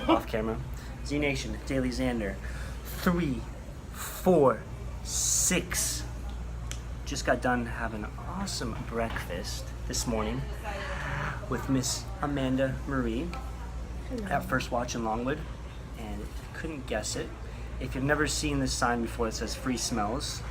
off camera. Z Nation, DailyXander, 3, 4, 6. Just got done having an awesome breakfast this morning with Miss Amanda Marie at First Watch in Longwood, and couldn't guess it. If you've never seen this sign before that says free smells,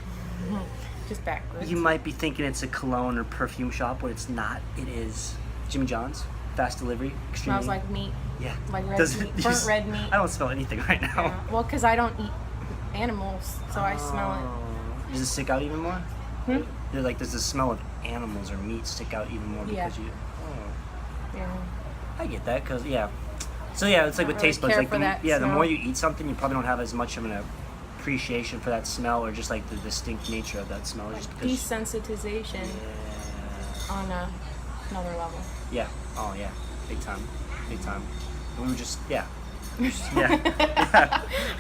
just backwards. You might be thinking it's a cologne or perfume shop, but it's not. It is Jimmy John's, fast delivery, extremely. Smells like meat. Yeah. Like red meat, burnt red meat. I don't smell anything right now. Yeah. Well, because I don't eat animals, so I smell it. Does it stick out even more? Does the smell of animals or meat stick out even more because you? Oh. Yeah. I get that, cause So it's like with taste buds. Like the more you eat something, you probably don't have as much of an appreciation for that smell, or just like the distinct nature of that smell. Just because desensitization on another level. Yeah. Oh yeah. Big time. Big time. And we were just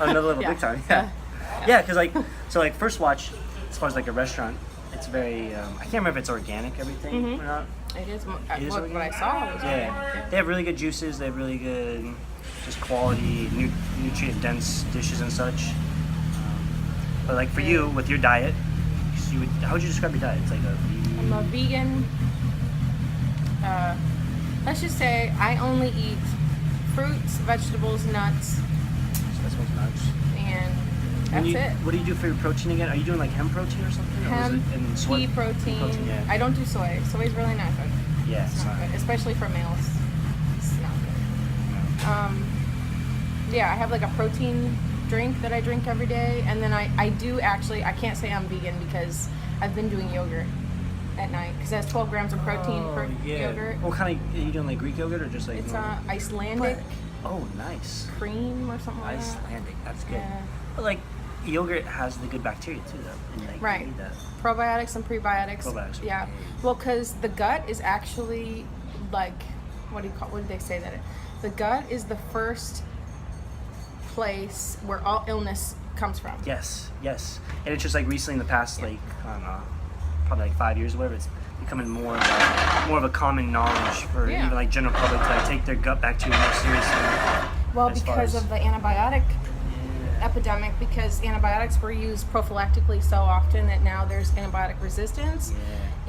on another level. Big time. Yeah. Because like First Watch, as far as like a restaurant, it's very. I can't remember if it's organic everything or not. It is what I saw was organic. They have really good juices. They have really good, just quality, nutrient dense dishes and such. But like for you, with your diet, how would you describe your diet? It's like I'm a vegan. Let's just say I only eat fruits, vegetables, nuts. So that's what's nuts. And that's it. What do you do for your protein again? Are you doing like hemp protein or something? Hemp, or pea protein. Yeah. I don't do soy. Soy's really not good. Yeah, it's not good, especially for males. It's not good. No. I have like a protein drink that I drink every day, and then I do actually, I can't say I'm vegan because I've been doing yogurt at night because it has 12 grams of protein per yogurt. What kind of, are you doing like Greek yogurt or just like? It's Icelandic. Oh, nice. Cream or something like that. Icelandic, that's good. Yeah. But like yogurt has the good bacteria too, though. And, like, right. You need that. Probiotics and prebiotics. Yeah. Well, because the gut is actually like, what did they say that? The gut is the first place where all illness comes from. Yes. And it's just like recently in the past, like, I don't know, probably like 5 years or whatever, it's becoming more of a common knowledge for even like general public to like, take their gut bacteria more seriously. Well, because of the antibiotic epidemic, because antibiotics were used prophylactically so often that now there's antibiotic resistance.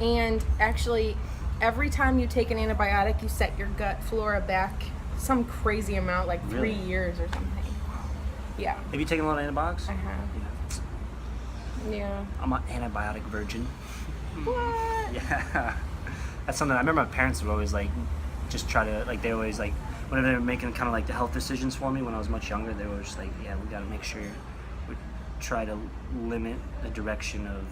And actually, every time you take an antibiotic, you set your gut flora back some crazy amount, like 3 years or something. Yeah. Have you taken a lot of antibiotics? I have. Yeah. I'm an antibiotic virgin. What? Yeah. That's something I remember my parents would always like, just try to, like, they always like, whenever they were making kind of like the health decisions for me when I was much younger, they were just like, we got to make sure we try to limit the direction of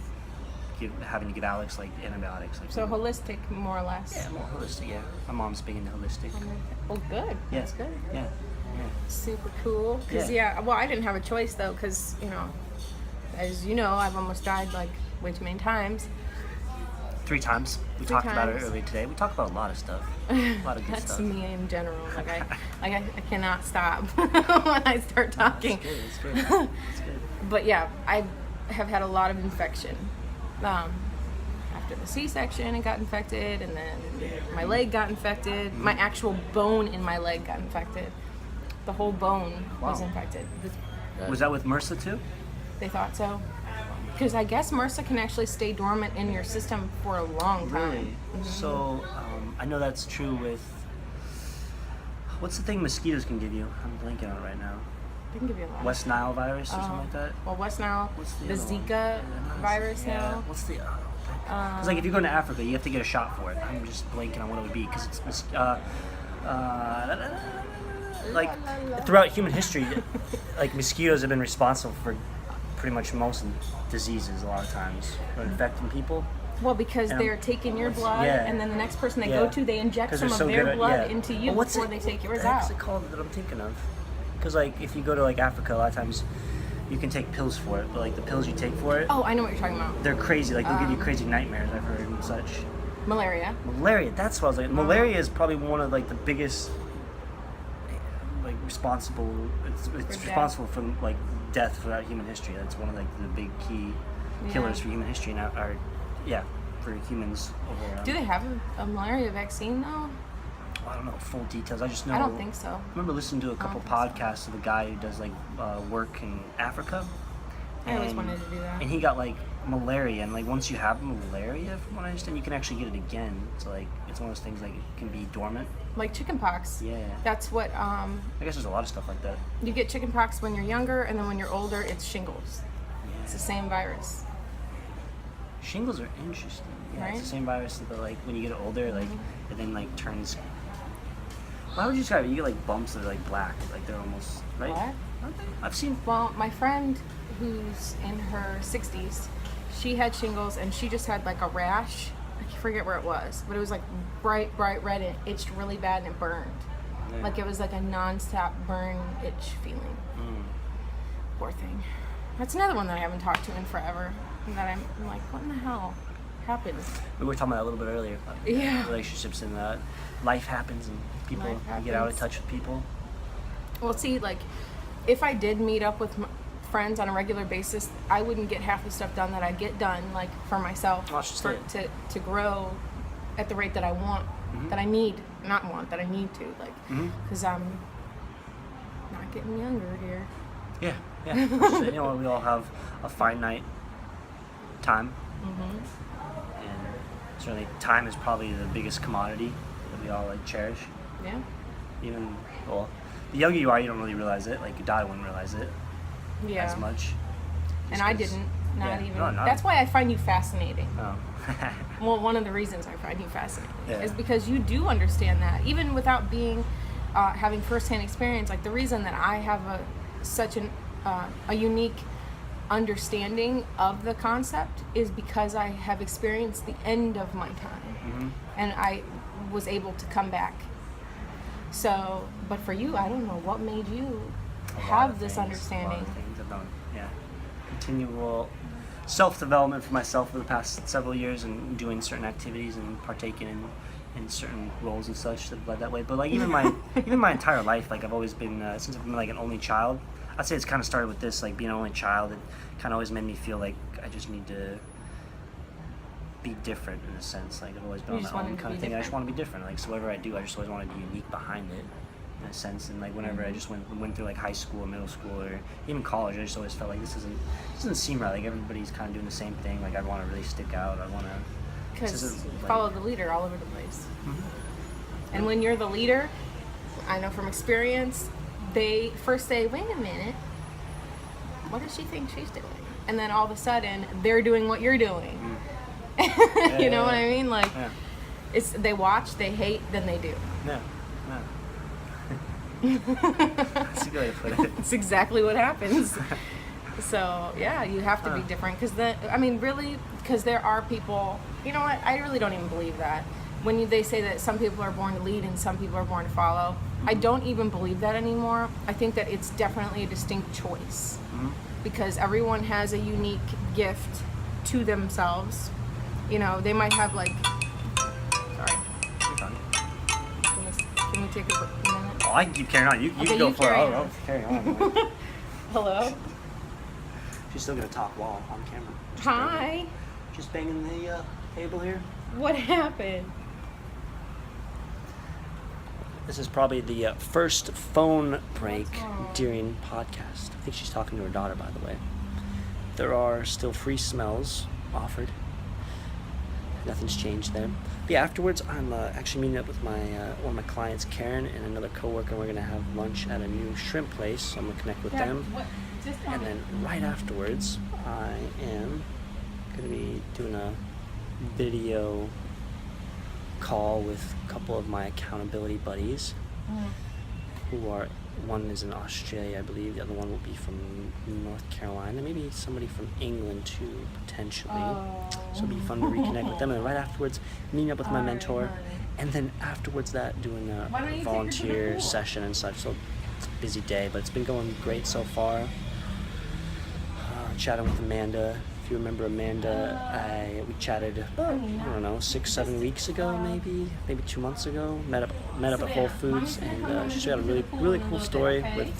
having to give Alex like antibiotics. Like, so holistic, more or less. Yeah, more holistic. Yeah, my mom's big into holistic. Oh, good. Yeah. That's good. Yeah. Super cool. Because well, I didn't have a choice though, because as you know, I've almost died like way too many times. 3 times. We talked about it earlier today. We talk about a lot of stuff. A lot of good stuff. That's me in general. I cannot stop when I start talking. It's good. But yeah, I have had a lot of infection. After the C-section, it got infected, and then my leg got infected. My actual bone in my leg got infected. The whole bone was infected. Was that with MRSA too? They thought so. Because I guess MRSA can actually stay dormant in your system for a long time. Really? Mm-hmm. So I know that's true with, what's the thing mosquitoes can give you? I'm blanking on it right now. They can give you a lot. West Nile virus or something like that? Well, West Nile, the Zika virus now. What's the because like if you go to Africa, you have to get a shot for it. I'm just blanking on what it would be because it's like throughout human history, like mosquitoes have been responsible for pretty much most diseases a lot of times, or infecting people. Well, because they're taking your blood, and then the next person they go to, they inject some of their blood into you before they take yours out. What's it called that I'm thinking of? Because like if you go to like Africa, a lot of times you can take pills for it, but like the pills you take for it, oh, I know what you're talking about. They're crazy. Like they'll give you crazy nightmares. I've heard and such. Malaria. That's what I was like. Malaria is probably one of like the biggest, like responsible. It's responsible for like death throughout human history. That's one of like the big key killers for human history now. Or for humans overall. Do they have a malaria vaccine though? I don't know full details. I just know. I don't think so. I remember listening to a couple podcasts of a guy who does like work in Africa. I always wanted to do that. And he got like malaria, and like once you have malaria, from what I understand, you can actually get it again. So like it's one of those things like it can be dormant. Like chickenpox. Yeah. That's what. I guess there's a lot of stuff like that. You get chickenpox when you're younger, and then when you're older, it's shingles. Yeah. It's the same virus. Shingles are interesting. Yeah, Right? it's the same virus, but like when you get older, like it then like turns. How would you describe it? You get like bumps that are like black, like they're almost right. What? Aren't they? I've seen. Well, my friend who's in her 60s, she had shingles, and she just had like a rash. I forget where it was, but it was like bright red, and it itched really bad, and it burned. Yeah. Like it was like a non-stop burn itch feeling. Poor thing. That's another one that I haven't talked to in forever. And that I'm like, what in the hell happened? We were talking about that a little bit earlier. Yeah. Relationships and life happens, and people Life you get out of happens. touch with people. Well, see, like, if I did meet up with friends on a regular basis, I wouldn't get half the stuff done that I get done, like, for myself, That's just it. to grow at the rate that I want, that I need, not want, that I need to, like, because I'm not getting younger here. Yeah, yeah. So, you know, we all have a finite time, and certainly time is probably the biggest commodity that we all like cherish. Yeah. Even the younger you are, you don't really realize it. Like your daughter wouldn't realize it Yeah. as much. And I didn't. Not even. No, That's why I find you fascinating. Oh. Well, one of the reasons I find you fascinating Yeah. is because you do understand that, even without being having firsthand experience. Like the reason that I have such a unique understanding of the concept is because I have experienced the end of my time, and I was able to come back. So, but for you, I don't know what made you have this understanding. A lot of things about, continual self-development for myself for the past several years, and doing certain activities and partaking in certain roles and such that led that way. But like even my entire life, like I've always been since I've been like an only child. I'd say it's kind of started with this, like being an only child. It kind of always made me feel like I just need to be different in a sense. Like I've always been You on just my own wanted to kind be of thing. I just different. want to be different. Like so whatever I do, I just always want to be unique behind it, in a sense. And like whenever I just went through like high school or middle school or even college, I just always felt like this doesn't seem right. Like everybody's kind of doing the same thing. Like I want to really stick out. I want to. Because follow the leader all over the place. And when you're the leader, I know from experience, they first say, wait a minute, what does she think she's doing? And then all of a sudden, they're doing what you're doing. You know what I mean? Like, they watch, they hate, then they do. No. That's a good way to put it. It's exactly what happens. So, yeah, you have to be different. Because there are people, you know what, I really don't even believe that. When they say that some people are born to lead and some people are born to follow, I don't even believe that anymore. I think that it's definitely a distinct choice. Because everyone has a unique gift to themselves. You know, they might have like, sorry. Can we take a minute? Oh, I can keep carrying on. You Okay, go you for it. carry I'll on. carry on. Hello? She's still gonna talk while on camera. Hi. Just banging the table here. What happened? This is probably the first phone break during podcast. I think she's talking to her daughter, by the way. There are still free smells offered. Nothing's changed there. But yeah, afterwards, I'm actually meeting up with my one of my clients, Karen, and another coworker. We're gonna have lunch at a new shrimp place. So I'm gonna connect with them. And then right afterwards, I am gonna be doing a video call with a couple of my accountability buddies, who are, one is in Australia, I believe, the other one will be from North Carolina, maybe somebody from England too, potentially. So it'll be fun to reconnect with them. And then right afterwards, meeting up with my mentor, and then afterwards that, doing a volunteer session and such. So it's a busy day, but it's been going great so far. Chatting with Amanda, If you remember Amanda, we chatted about, I don't know, 6-7 weeks ago, maybe 2 months ago. Met up at Whole Foods, and she's got a really cool story with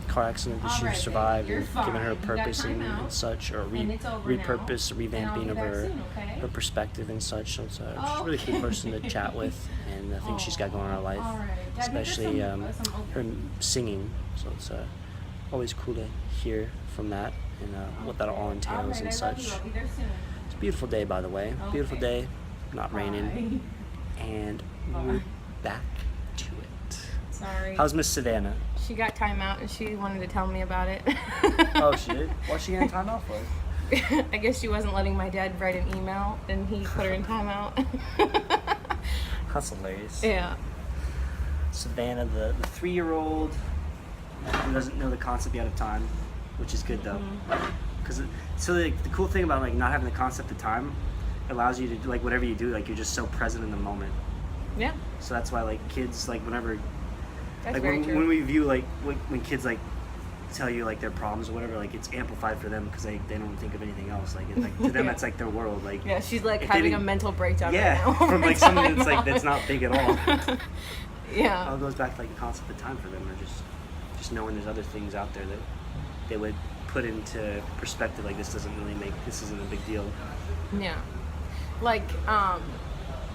car accident that she survived, and giving her purpose and such, or revamping of her perspective and such. So it's she's a really cool person to chat with, and the things she's got going in her life, especially her singing. So it's always cool to hear from that, and what that all entails and such. It's a beautiful day, by the way. Beautiful day, not raining, and we're back to it. Sorry. How's Miss Savannah? She got time out and she wanted to tell me about it. Oh, she did? What's she getting time out for? I guess she wasn't letting my dad write an email, and he put her in timeout. That's hilarious. Yeah. Savannah, the 3-year-old who doesn't know the concept yet of time, which is good though. Because the cool thing about like not having the concept of time allows you to do like whatever you do, like you're just so present in the moment. Yeah. So that's why like kids, like whenever, That's like very true. when we view like when kids like tell you like their problems or whatever, like it's amplified for them because they don't think of anything else. Like, to them, that's like their world. Like, yeah, she's like if having a mental breakdown yeah, right now. from like something that's like that's not big at all. Yeah. It all goes back to like the concept of time for them, or just knowing there's other things out there that they would put into perspective. Like this isn't a big deal. Yeah. Like,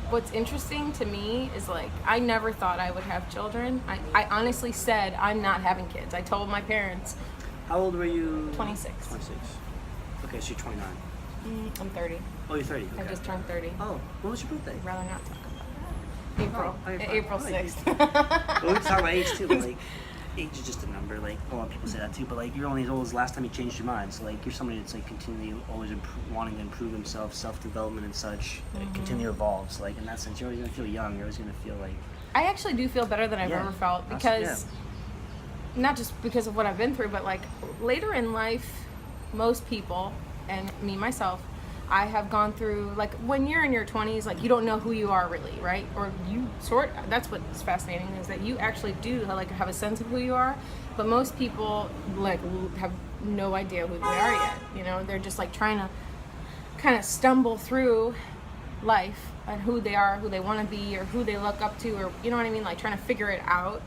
what's interesting to me is like I never thought I would have children. I honestly said I'm not having kids. I told my parents. How old were you? 26. 26. Okay, so you're 29. I'm 30. Oh, you're 30. Okay. I just turned 30. Oh, when was your birthday? I'd rather not talk about that. April. Oh, you're fine. April Oh, 6th. Well, we can talk about age too, but like age is just a number. Like a lot of people say that too, but like you're only as old as last time you changed your mind. So like you're somebody that's like continually always wanting to improve themselves, self-development and such, continue to evolve. So like in that sense, you're always gonna feel young. You're always gonna feel like. I actually do feel better than I've ever felt because, not just because of what I've been through, but like later in life, most people, and me myself, I have gone through, like when you're in your 20s, like you don't know who you are really, right? Or that's what's fascinating, is that you actually do like have a sense of who you are, but most people like have no idea who they are yet. You know, they're just like trying to kind of stumble through life and who they are, who they want to be, or who they look up to, or you know what I mean, like trying to figure it out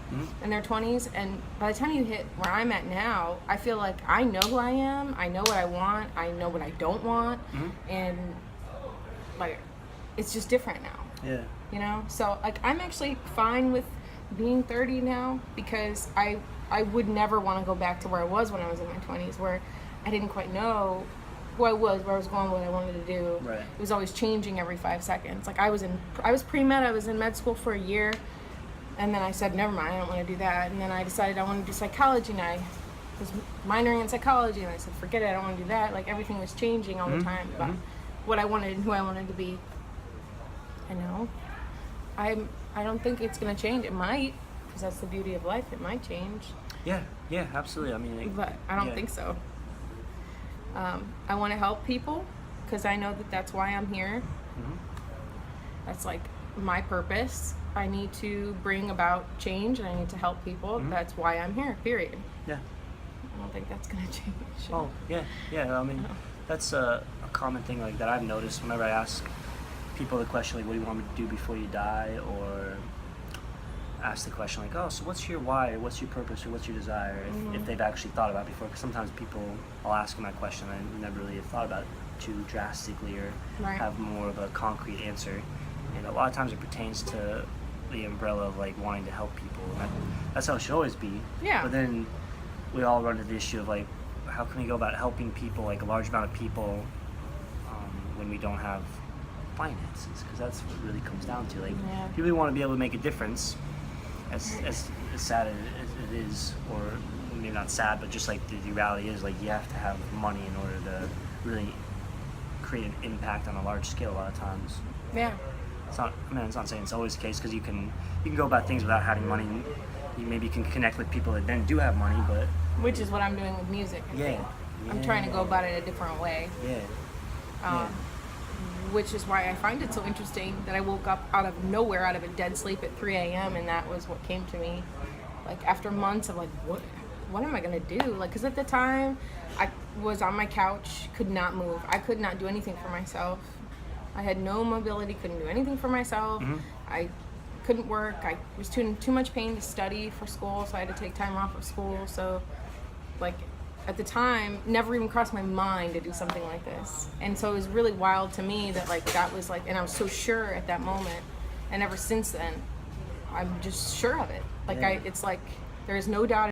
in their 20s. And by the time you hit where I'm at now, I feel like I know who I am, I know what I want, I know what I don't want, and like it's just different now. Yeah. You know, so like I'm actually fine with being 30 now, because I would never want to go back to where I was when I was in my 20s, where I didn't quite know who I was, where I was going, what I wanted to do. Right. It was always changing every 5 seconds. Like I was pre-med, I was in med school for a year, and then I said, never mind, I don't want to do that. And then I decided I wanted to do psychology, and I was minoring in psychology, and I said, forget it, I don't want to do that. Like everything was changing all the time about what I wanted and who I wanted to be. I know. I don't think it's going to change. It might, because that's the beauty of life. It might change. Yeah, absolutely. I mean, But I don't think so. I want to help people because I know that that's why I'm here. That's like my purpose. I need to bring about change, and I need to help people. That's why I'm here, period. Yeah. I don't think that's going to change. Oh, yeah. I mean, that's a common thing like that I've noticed whenever I ask people the question, like, what do you want me to do before you die? Or ask the question like, oh, so what's your why, or what's your purpose, or what's your desire, if they've actually thought about it before. Because sometimes people, I'll ask them that question and I never really have thought about it too drastically, or have more of a concrete answer. And a lot of times it pertains to the umbrella of like wanting to help people, and that's how it should always be. Yeah. But then we all run into the issue of like, how can we go about helping people, like a large amount of people, when we don't have finances? Because that's what it really comes down to. Like, if you really want to be able to make a difference, as sad as it is, or maybe not sad, but just like the reality is, like you have to have money in order to really create an impact on a large scale a lot of times. Yeah. It's not saying it's always the case, because you can go about things without having money. You can connect with people that then do have money, but which is what I'm doing with music. I'm trying to go about it a different way. Which is why I find it so interesting that I woke up out of nowhere, out of a dead sleep at 3 a.m. and that was what came to me. Like after months of like, what am I gonna do? Like, because at the time, I was on my couch, could not move. I could not do anything for myself. I had no mobility, couldn't do anything for myself. I couldn't work. I was too much pain to study for school, so I had to take time off of school. So, like, at the time, never even crossed my mind to do something like this. And so it was really wild to me that, like, that was like, and I was so sure at that moment. And ever since then, I'm just sure of it. Like, it's like, there is no doubt